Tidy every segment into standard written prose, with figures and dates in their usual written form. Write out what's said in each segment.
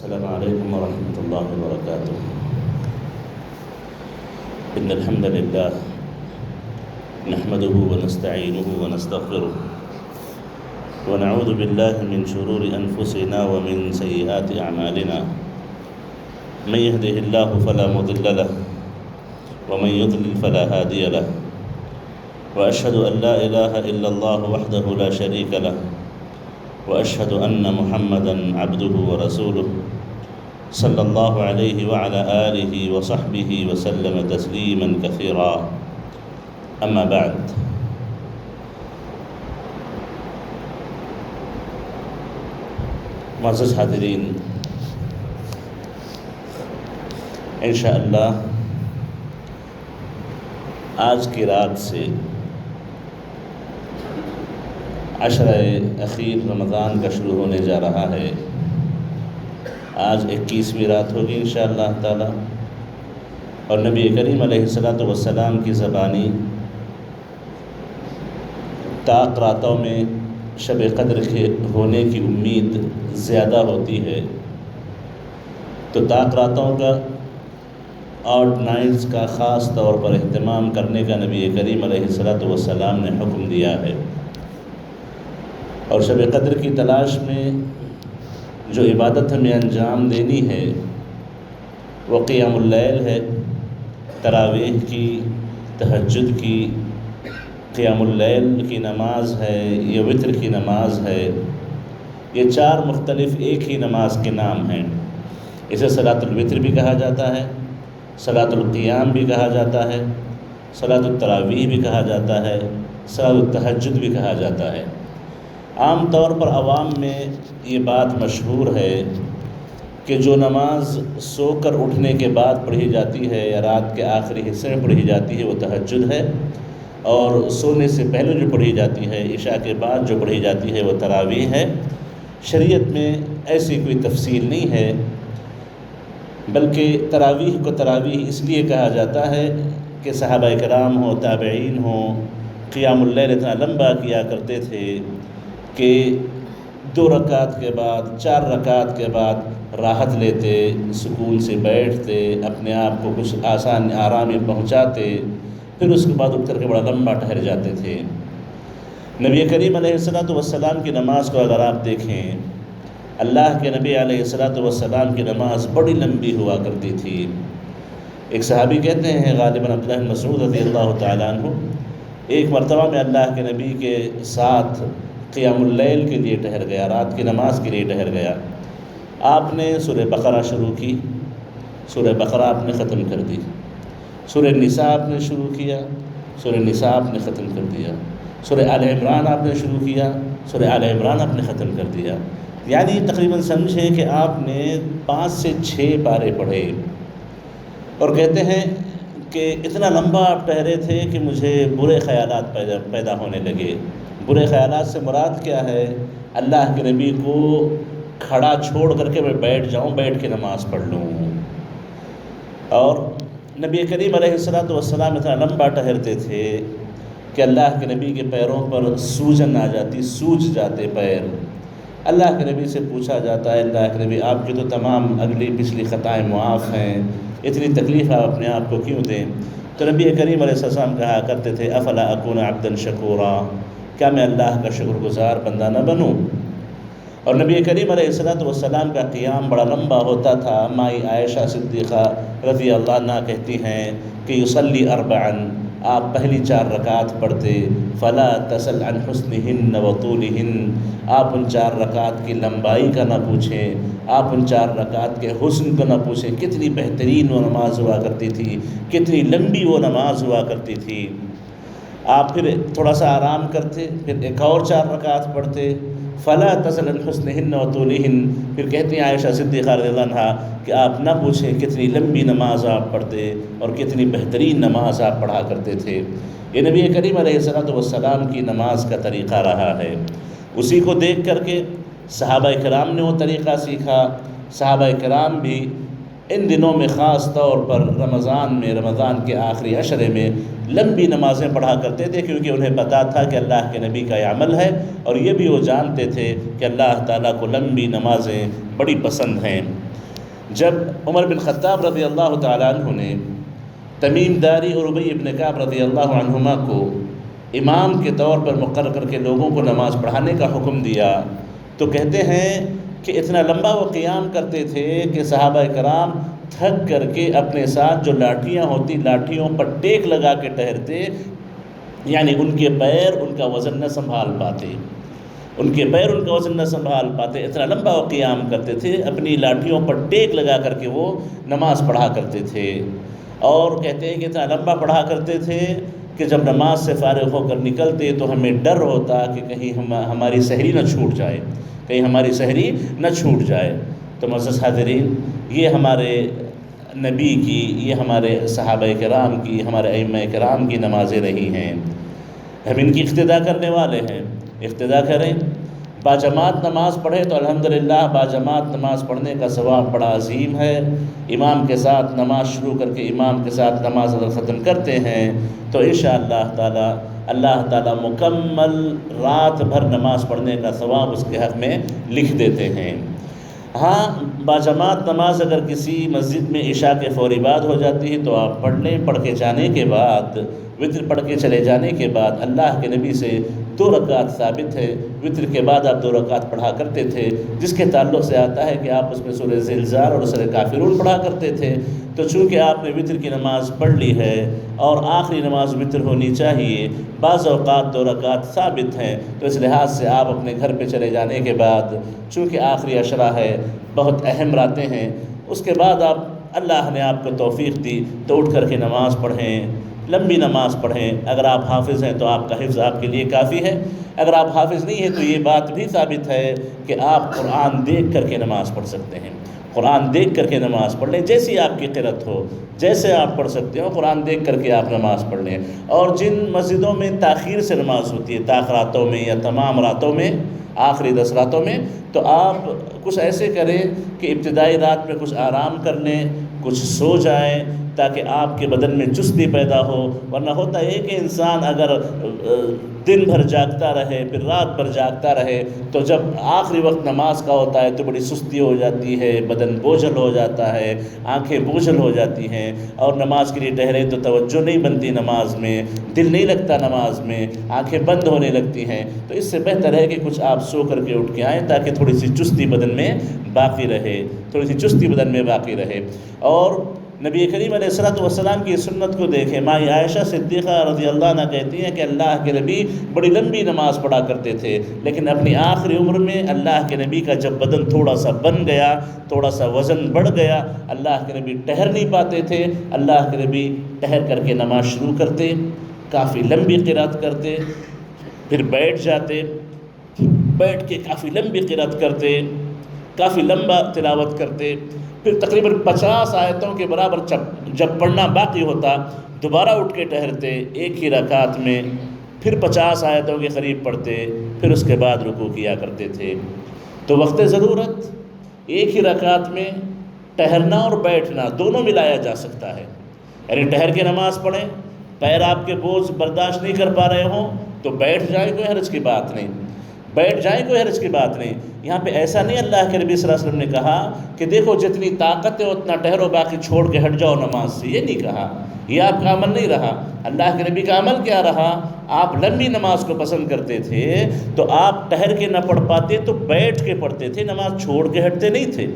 السلام عليكم ورحمة الله وبركاته. إن الحمد لله نحمده ونستعينه ونستغفره ونعوذ بالله من شرور أنفسنا ومن سيئات أعمالنا. من يهده الله فلا مضل له ومن يضلل فلا هادي له، وأشهد أن لا إله إلا الله وحده لا شريك له، وأشهد أن محمدًا عبده ورسوله صلى الله عليه وعلى آله وصحبه وسلم تسليما كثيرا. أما بعد، معزز حاضرین، انشاءاللہ آج کی رات سے عشرہ اخیر رمضان کا شروع ہونے جا رہا ہے. آج 21ویں رات ہوگی انشاءاللہ تعالی، اور نبی کریم علیہ السلام کی زبانی طاق راتوں میں شب قدر کے ہونے کی امید زیادہ ہوتی ہے، تو طاق راتوں کا آڈ نائٹس کا خاص طور پر اہتمام کرنے کا نبی کریم علیہ السلام نے حکم دیا ہے. اور شب قدر کی تلاش میں جو عبادت ہمیں انجام دینی ہے وہ قیام اللیل ہے، تراویح کی، تہجد کی، قیام اللیل کی نماز ہے، یہ وتر کی نماز ہے. یہ 4 مختلف ایک ہی نماز کے نام ہیں. اسے صلاۃ الوتر بھی کہا جاتا ہے، صلاۃ القیام بھی کہا جاتا ہے، صلاۃ التراویح بھی کہا جاتا ہے، صلاۃ التہجد بھی کہا جاتا ہے. عام طور پر عوام میں یہ بات مشہور ہے کہ جو نماز سو کر اٹھنے کے بعد پڑھی جاتی ہے یا رات کے آخری حصے میں پڑھی جاتی ہے وہ تہجد ہے، اور سونے سے پہلے جو پڑھی جاتی ہے، عشاء کے بعد جو پڑھی جاتی ہے وہ تراویح ہے. شریعت میں ایسی کوئی تفصیل نہیں ہے، بلکہ تراویح کو تراویح اس لیے کہا جاتا ہے کہ صحابہ کرام ہوں، تابعین ہوں، قیام اللیل اتنا لمبا کیا کرتے تھے کہ 2 رکعت کے بعد 4 رکعت کے بعد راحت لیتے، سکون سے بیٹھتے، اپنے آپ کو کچھ آسان آرام میں پہنچاتے، پھر اس کے بعد اٹھ کر کے بڑا لمبا ٹھہر جاتے تھے. نبی کریم علیہ السلام کی نماز کو اگر آپ دیکھیں، اللہ کے نبی علیہ السلام کی نماز بڑی لمبی ہوا کرتی تھی. ایک صحابی کہتے ہیں غالباً عبداللہ بن مسعود رضی اللہ تعالیٰ عنہ، ایک مرتبہ میں اللہ کے نبی کے ساتھ قیام اللیل کے لیے ٹہر گیا، رات کی نماز کے لیے ٹہر گیا. آپ نے سورہ بقرہ شروع کی، سورہ بقرہ آپ نے ختم کر دی. سورہ نساء آپ نے شروع کیا، سورہ نساء آپ نے ختم کر دیا. سورہ آل عمران آپ نے شروع کیا، سورہ آل عمران آپ نے ختم کر دیا. یعنی تقریباً سمجھیں کہ آپ نے 5 سے 6 پارے پڑھے، اور کہتے ہیں کہ اتنا لمبا آپ ٹھہرے تھے کہ مجھے برے خیالات پیدا ہونے لگے. برے خیالات سے مراد کیا ہے؟ اللہ کے نبی کو کھڑا چھوڑ کر کے میں بیٹھ جاؤں، بیٹھ کے نماز پڑھ لوں. اور نبی کریم علیہ السلام اتنا لمبا ٹھہرتے تھے کہ اللہ کے نبی کے پیروں پر سوجن آ جاتی، سوج جاتے پیر. اللہ کے نبی سے پوچھا جاتا ہے، اللہ کے نبی آپ کی تو تمام اگلی پچھلی خطائیں معاف ہیں، اتنی تکلیف آپ اپنے آپ کو کیوں دیں؟ تو نبی کریم علیہ السلام کہا کرتے تھے، افلا اکون عبدا شکورا، کیا میں اللہ کا شکر گزار بندہ نہ بنوں؟ اور نبی کریم علیہ السلام کا قیام بڑا لمبا ہوتا تھا. مائی عائشہ صدیقہ رضی اللہ عنہا کہتی ہیں کہ یصلی 4، آپ پہلی 4 رکعت پڑھتے، فلا تسل عن حسنہن وطولہن، آپ ان 4 رکعت کی لمبائی کا نہ پوچھیں، آپ ان 4 رکعت کے حسن کو نہ پوچھیں. کتنی بہترین وہ نماز ہوا کرتی تھی، کتنی لمبی وہ نماز ہوا کرتی تھی. آپ پھر تھوڑا سا آرام کرتے، پھر ایک اور 4 رکعت پڑھتے، فلا تسل عن حسنہن وطولہن. پھر کہتی ہیں عائشہ صدیقہ رضی اللہ عنہا کہ آپ نہ پوچھیں کتنی لمبی نماز آپ پڑھتے اور کتنی بہترین نماز آپ پڑھا کرتے تھے. یہ نبی کریم علیہ السلام کی نماز کا طریقہ رہا ہے. اسی کو دیکھ کر کے صحابہ کرام نے وہ طریقہ سیکھا. صحابہ کرام بھی ان دنوں میں خاص طور پر رمضان کے آخری عشرے میں لمبی نمازیں پڑھا کرتے تھے، کیونکہ انہیں پتہ تھا کہ اللہ کے نبی کا یہ عمل ہے، اور یہ بھی وہ جانتے تھے کہ اللہ تعالیٰ کو لمبی نمازیں بڑی پسند ہیں. جب عمر بن خطاب رضی اللہ تعالیٰ عنہ نے تمیم داری اور ابی بن کعب رضی اللہ عنہما کو امام کے طور پر مقرر کر کے لوگوں کو نماز پڑھانے کا حکم دیا، تو کہتے ہیں کہ اتنا لمبا وہ قیام کرتے تھے کہ صحابہ کرام تھک کر کے اپنے ساتھ جو لاٹھیاں ہوتی لاٹھیوں پر ٹیک لگا کے ٹہرتے، یعنی ان کے پیر ان کا وزن نہ سنبھال پاتے، ان کے پیر ان کا وزن نہ سنبھال پاتے، اتنا لمبا وہ قیام کرتے تھے، اپنی لاٹھیوں پر ٹیک لگا کر کے وہ نماز پڑھا کرتے تھے۔ اور کہتے ہیں کہ اتنا لمبا پڑھا کرتے تھے کہ جب نماز سے فارغ ہو کر نکلتے تو ہمیں ڈر ہوتا کہ کہیں ہماری سحری نہ چھوٹ جائے، کہیں ہماری سحری نہ چھوٹ جائے۔ تو معزز حاضرین، یہ ہمارے نبی کی، یہ ہمارے صحابہ کرام کی، ہمارے ائمہ کرام کی نمازیں رہی ہیں، ہم ان کی اقتداء کرنے والے ہیں، اقتداء کریں۔ باجماعت نماز پڑھے تو الحمدللہ باجماعت نماز پڑھنے کا ثواب بڑا عظیم ہے۔ امام کے ساتھ نماز شروع کر کے امام کے ساتھ نماز اگر ختم کرتے ہیں تو انشاءاللہ تعالی اللہ تعالیٰ مکمل رات بھر نماز پڑھنے کا ثواب اس کے حق میں لکھ دیتے ہیں۔ ہاں، باجماعت نماز اگر کسی مسجد میں عشاء کے فوری بعد ہو جاتی ہے تو آپ پڑھ لیں، پڑھ کے جانے کے بعد، وطر پڑھ کے چلے جانے کے بعد اللہ کے نبی سے 2 رکعت ثابت ہے، وطر کے بعد آپ 2 رکعت پڑھا کرتے تھے، جس کے تعلق سے آتا ہے کہ آپ اس میں سورہ زلزال اور سورہ کافرون پڑھا کرتے تھے۔ تو چونکہ آپ نے وطر کی نماز پڑھ لی ہے اور آخری نماز وطر ہونی چاہیے، بعض اوقات 2 رکعت ثابت ہیں، تو اس لحاظ سے آپ اپنے گھر پہ چلے جانے کے بعد، چونکہ آخری عشرہ ہے، بہت اہم راتیں ہیں، اس کے بعد آپ اللہ نے آپ کو توفیق دی تو اٹھ کر کے نماز پڑھیں، لمبی نماز پڑھیں۔ اگر آپ حافظ ہیں تو آپ کا حفظ آپ کے لیے کافی ہے، اگر آپ حافظ نہیں ہیں تو یہ بات بھی ثابت ہے کہ آپ قرآن دیکھ کر کے نماز پڑھ سکتے ہیں، قرآن دیکھ کر کے نماز پڑھ لیں، جیسی آپ کی قرأت ہو، جیسے آپ پڑھ سکتے ہو قرآن دیکھ کر کے آپ نماز پڑھ لیں۔ اور جن مسجدوں میں تاخیر سے نماز ہوتی ہے، طاق راتوں میں یا تمام راتوں میں، آخری 10 راتوں میں، تو آپ کچھ ایسے کریں کہ ابتدائی رات میں کچھ آرام کر لیں، کچھ سو جائیں تاکہ آپ کے بدن میں چستی پیدا ہو۔ ورنہ ہوتا ہے کہ انسان اگر دن بھر جاگتا رہے پھر رات بھر جاگتا رہے تو جب آخری وقت نماز کا ہوتا ہے تو بڑی سستی ہو جاتی ہے، بدن بوجھل ہو جاتا ہے، آنکھیں بوجھل ہو جاتی ہیں، اور نماز کے لیے ٹہرے تو توجہ نہیں بنتی نماز میں، دل نہیں لگتا نماز میں، آنکھیں بند ہونے لگتی ہیں۔ تو اس سے بہتر ہے کہ کچھ آپ سو کر کے اٹھ کے آئیں تاکہ تھوڑی سی چستی بدن میں باقی رہے، تھوڑی سی چستی بدن میں باقی رہے۔ اور نبی کریم علیہ الصلوۃ والسلام کی سنت کو دیکھیں، ماں عائشہ صدیقہ رضی اللہ عنہ کہتی ہیں کہ اللہ کے نبی بڑی لمبی نماز پڑھا کرتے تھے، لیکن اپنی آخری عمر میں اللہ کے نبی کا جب بدن تھوڑا سا بن گیا، تھوڑا سا وزن بڑھ گیا، اللہ کے نبی ٹہر نہیں پاتے تھے، اللہ کے نبی ٹہر کر کے نماز شروع کرتے، کافی لمبی قرات کرتے، پھر بیٹھ جاتے، بیٹھ کے کافی لمبی قرات کرتے، کافی لمبا تلاوت کرتے، پھر تقریباً 50 آیتوں کے برابر جب پڑھنا باقی ہوتا دوبارہ اٹھ کے ٹہرتے ایک ہی رکعت میں، پھر 50 آیتوں کے قریب پڑھتے، پھر اس کے بعد رکوع کیا کرتے تھے۔ تو وقت ضرورت ایک ہی رکعت میں ٹہرنا اور بیٹھنا دونوں ملایا جا سکتا ہے، یعنی ٹہر کے نماز پڑھیں، پیر آپ کے بوجھ برداشت نہیں کر پا رہے ہوں تو بیٹھ جائیں، کوئی حرج کی بات نہیں، بیٹھ جائیں، کوئی حرج کی بات نہیں۔ یہاں پہ ایسا نہیں اللہ کے نبی صلی اللہ علیہ وسلم نے کہا کہ دیکھو جتنی طاقت ہے اتنا ٹہرو، باقی چھوڑ کے ہٹ جاؤ نماز سے، یہ نہیں کہا، یہ آپ کا عمل نہیں رہا۔ اللہ کے نبی کا عمل کیا رہا؟ آپ لمبی نماز کو پسند کرتے تھے تو آپ ٹہر کے نہ پڑھ پاتے تو بیٹھ کے پڑھتے تھے، نماز چھوڑ کے ہٹتے نہیں تھے،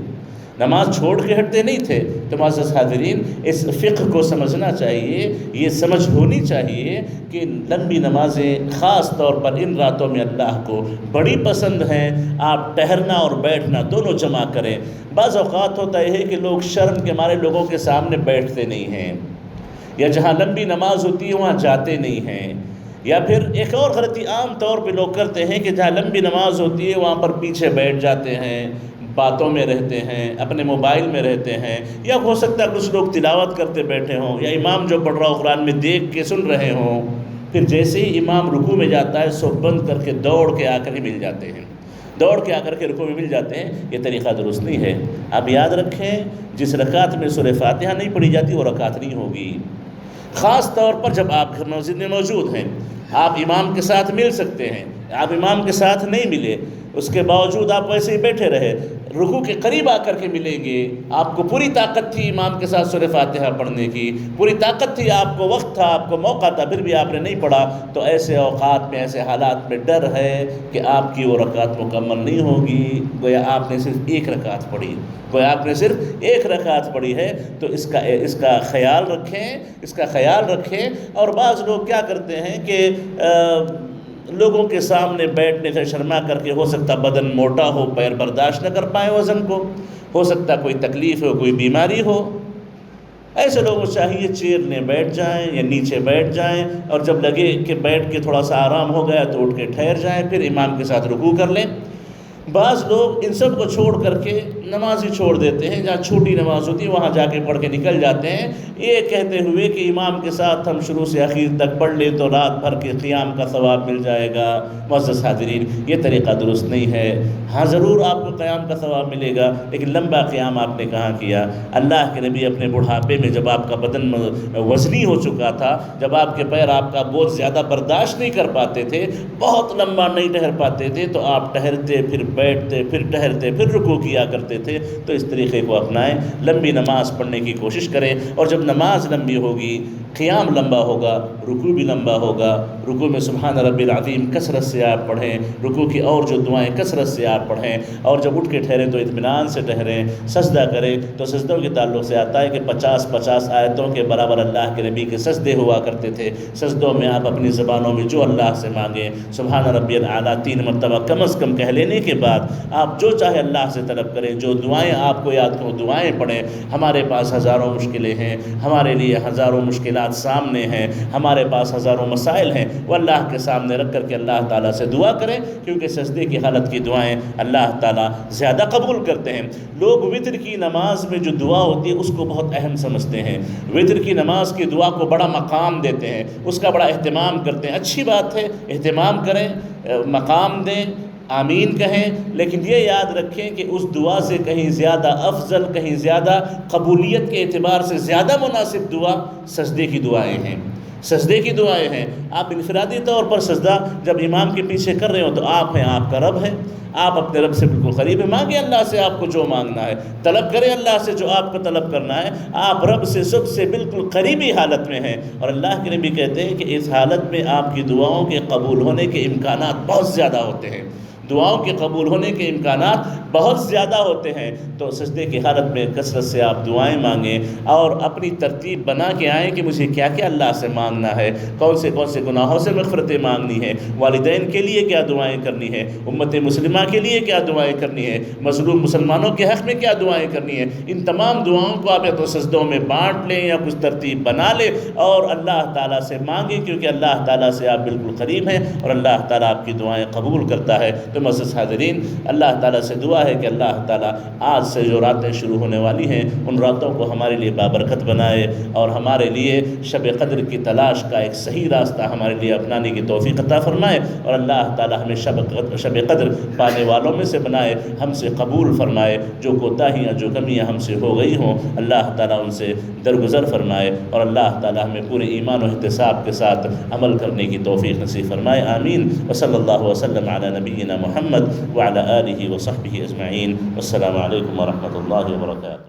نماز چھوڑ کے ہٹتے نہیں تھے۔ تو معزز حاضرین، اس فقہ کو سمجھنا چاہیے، یہ سمجھ ہونی چاہیے کہ لمبی نمازیں خاص طور پر ان راتوں میں اللہ کو بڑی پسند ہیں، آپ ٹہرنا اور بیٹھنا دونوں جمع کریں۔ بعض اوقات ہوتا ہے کہ لوگ شرم کے مارے لوگوں کے سامنے بیٹھتے نہیں ہیں، یا جہاں لمبی نماز ہوتی ہے وہاں جاتے نہیں ہیں، یا پھر ایک اور غلطی عام طور پہ لوگ کرتے ہیں کہ جہاں لمبی نماز ہوتی ہے وہاں پر پیچھے بیٹھ جاتے ہیں، باتوں میں رہتے ہیں، اپنے موبائل میں رہتے ہیں، یا ہو سکتا ہے کچھ لوگ تلاوت کرتے بیٹھے ہوں، یا امام جو پڑھ رہا ہو قرآن میں دیکھ کے سن رہے ہوں، پھر جیسے ہی امام رکوع میں جاتا ہے سو بند کر کے دوڑ کے آ کر ہی مل جاتے ہیں، دوڑ کے آ کر کے رکوع میں مل جاتے ہیں۔ یہ طریقہ درست نہیں ہے۔ آپ یاد رکھیں، جس رکعت میں سورہ فاتحہ نہیں پڑھی جاتی وہ رکعت نہیں ہوگی۔ خاص طور پر جب آپ مسجد میں موجود ہیں، آپ امام کے ساتھ مل سکتے ہیں، آپ امام کے ساتھ نہیں ملے اس کے باوجود آپ ویسے ہی بیٹھے رہے، رکوع کے قریب آ کر کے ملیں گے، آپ کو پوری طاقت تھی امام کے ساتھ سورہ فاتحہ پڑھنے کی، پوری طاقت تھی، آپ کو وقت تھا، آپ کو موقع تھا، پھر بھی آپ نے نہیں پڑھا، تو ایسے اوقات میں، ایسے حالات میں ڈر ہے کہ آپ کی وہ رکعت مکمل نہیں ہوگی، گویا آپ نے صرف ایک رکعت پڑھی، گویا آپ نے صرف ایک رکعت پڑھی ہے۔ تو اس کا خیال رکھیں، اس کا خیال رکھیں۔ اور بعض لوگ کیا کرتے ہیں کہ لوگوں کے سامنے بیٹھنے سے شرما کر کے، ہو سکتا بدن موٹا ہو، پیر برداشت نہ کر پائیں وزن کو، ہو سکتا کوئی تکلیف ہو، کوئی بیماری ہو، ایسے لوگوں کو چاہیے چیئر لیں، بیٹھ جائیں یا نیچے بیٹھ جائیں، اور جب لگے کہ بیٹھ کے تھوڑا سا آرام ہو گیا تو اٹھ کے ٹھہر جائیں، پھر امام کے ساتھ رکوع کر لیں۔ بعض لوگ ان سب کو چھوڑ کر کے نماز ہی چھوڑ دیتے ہیں، جہاں چھوٹی نماز ہوتی ہے وہاں جا کے پڑھ کے نکل جاتے ہیں، یہ کہتے ہوئے کہ امام کے ساتھ ہم شروع سے اخیر تک پڑھ لیں تو رات بھر کے قیام کا ثواب مل جائے گا۔ معزز حاضرین، یہ طریقہ درست نہیں ہے۔ ہاں ضرور آپ کو قیام کا ثواب ملے گا، لیکن لمبا قیام آپ نے کہاں کیا؟ اللہ کے نبی اپنے بڑھاپے میں، جب آپ کا بدن وزنی ہو چکا تھا، جب آپ کے پیر آپ کا بوجھ زیادہ برداشت نہیں کر پاتے تھے، بہت لمبا نہیں ٹھہر پاتے تھے، تو آپ ٹہرتے، پھر بیٹھتے، پھر ٹہرتے، پھر رکوع کیا کرتے تھے۔ تو اس طریقے کو اپنائیں، لمبی نماز پڑھنے کی کوشش کریں، اور جب نماز لمبی ہوگی، قیام لمبا ہوگا، رکوع بھی لمبا ہوگا، رکوع میں سبحان ربی العظیم کثرت سے آپ پڑھیں، رکوع کی اور جو دعائیں کثرت سے آپ پڑھیں، اور جب اٹھ کے ٹھہریں تو اطمینان سے ٹھہریں، سجدہ کریں تو سجدوں کے تعلق سے آتا ہے کہ 50 آیتوں کے برابر اللہ کے نبی کے سجدے ہوا کرتے تھے۔ سجدوں میں آپ اپنی زبانوں میں جو اللہ سے مانگیں، سبحان ربی الاعلیٰ 3 مرتبہ کم از کم کہہ لینے کے بعد آپ جو چاہے اللہ سے طلب کریں، جو دعائیں آپ کو یاد ہوں دعائیں پڑھیں۔ ہمارے پاس ہزاروں مشکلیں ہیں، ہمارے لیے ہزاروں مشکلات سامنے ہیں، ہمارے پاس ہزاروں مسائل ہیں، وہ اللہ کے سامنے رکھ کر کے اللہ تعالیٰ سے دعا کریں، کیونکہ سجدے کی حالت کی دعائیں اللہ تعالیٰ زیادہ قبول کرتے ہیں۔ لوگ وتر کی نماز میں جو دعا ہوتی ہے اس کو بہت اہم سمجھتے ہیں، وتر کی نماز کی دعا کو بڑا مقام دیتے ہیں، اس کا بڑا اہتمام کرتے ہیں۔ اچھی بات ہے، اہتمام کریں، مقام دیں، آمین کہیں، لیکن یہ یاد رکھیں کہ اس دعا سے کہیں زیادہ افضل، کہیں زیادہ قبولیت کے اعتبار سے زیادہ مناسب دعا سجدے کی دعائیں ہیں، سجدے کی دعائیں ہیں۔ آپ انفرادی طور پر سجدہ جب امام کے پیچھے کر رہے ہو تو آپ ہیں، آپ کا رب ہے، آپ اپنے رب سے بالکل قریب ہیں، مانگیں اللہ سے آپ کو جو مانگنا ہے، طلب کریں اللہ سے جو آپ کو طلب کرنا ہے، آپ رب سے سب سے بالکل قریبی حالت میں ہیں۔ اور اللہ کے نبی کہتے ہیں کہ اس حالت میں آپ کی دعاؤں کے قبول ہونے کے امکانات بہت زیادہ ہوتے ہیں، دعاؤں کے قبول ہونے کے امکانات بہت زیادہ ہوتے ہیں۔ تو سجدے کی حالت میں کثرت سے آپ دعائیں مانگیں، اور اپنی ترتیب بنا کے آئیں کہ مجھے کیا کیا اللہ سے مانگنا ہے، کون سے گناہوں سے مغفرتیں مانگنی ہے، والدین کے لیے کیا دعائیں کرنی ہے، امت مسلمہ کے لیے کیا دعائیں کرنی ہے، مظلوم مسلمانوں کے حق میں کیا دعائیں کرنی ہے۔ ان تمام دعاؤں کو آپ یا تو سجدوں میں بانٹ لیں یا کچھ ترتیب بنا لیں اور اللہ تعالیٰ سے مانگیں، کیونکہ اللہ تعالیٰ سے آپ بالکل قریب ہیں اور اللہ تعالیٰ آپ کی دعائیں قبول کرتا ہے۔ تو معزز حاضرین، اللہ تعالیٰ سے دعا ہے کہ اللہ تعالیٰ آج سے جو راتیں شروع ہونے والی ہیں ان راتوں کو ہمارے لیے بابرکت بنائے، اور ہمارے لیے شب قدر کی تلاش کا ایک صحیح راستہ ہمارے لیے اپنانے کی توفیق عطا فرمائے، اور اللہ تعالیٰ ہمیں شب قدر پانے والوں میں سے بنائے، ہم سے قبول فرمائے، جو کوتاہیاں جو کمیاں ہم سے ہو گئی ہوں اللہ تعالیٰ ان سے درگزر فرمائے، اور اللہ تعالیٰ ہمیں پورے ایمان و احتساب کے ساتھ عمل کرنے کی توفیق نصیب فرمائے۔ آمین۔ وصلی اللہ وسلم علی نبینا محمد وعلی آلہ وصحبہ اجمعین۔ والسلام علیکم ورحمۃ اللہ وبرکاتہ۔